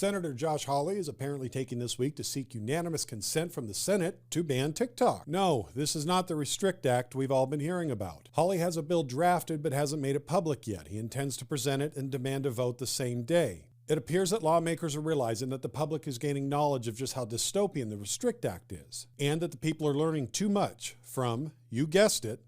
Senator Josh Hawley is apparently taking this week to seek unanimous consent from the Senate to ban TikTok. No, this is not the Restrict Act we've all been hearing about. Hawley has a bill drafted but hasn't made it public yet. He intends to present it and demand a vote the same day. It appears that lawmakers are realizing that the public is gaining knowledge of just how dystopian the Restrict Act is, and that the people are learning too much from, you guessed it,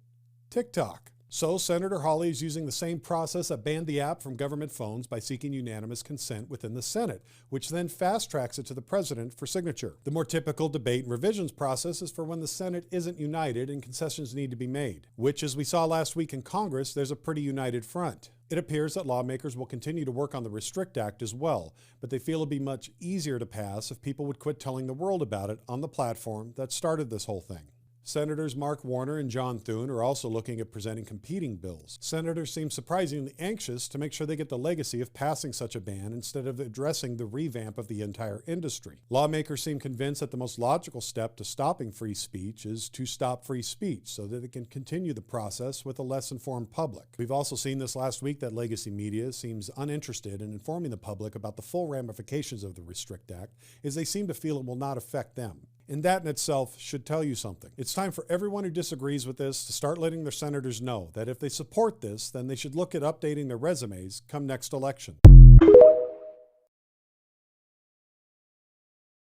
TikTok. So Senator Hawley is using the same process that banned the app from government phones by seeking unanimous consent within the Senate, which then fast-tracks it to the president for signature. The more typical debate and revisions process is for when the Senate isn't united and concessions need to be made, which, as we saw last week in Congress, there's a pretty united front. It appears that lawmakers will continue to work on the Restrict Act as well, but they feel it'd be much easier to pass if people would quit telling the world about it on the platform that started this whole thing. Senators Mark Warner and John Thune are also looking at presenting competing bills. Senators seem surprisingly anxious to make sure they get the legacy of passing such a ban instead of addressing the revamp of the entire industry. Lawmakers seem convinced that the most logical step to stopping free speech is to stop free speech so that they can continue the process with a less informed public. We've also seen this last week that legacy media seems uninterested in informing the public about the full ramifications of the Restrict Act, as they seem to feel it will not affect them. And that in itself should tell you something. It's time for everyone who disagrees with this to start letting their senators know that if they support this, then they should look at updating their resumes come next election.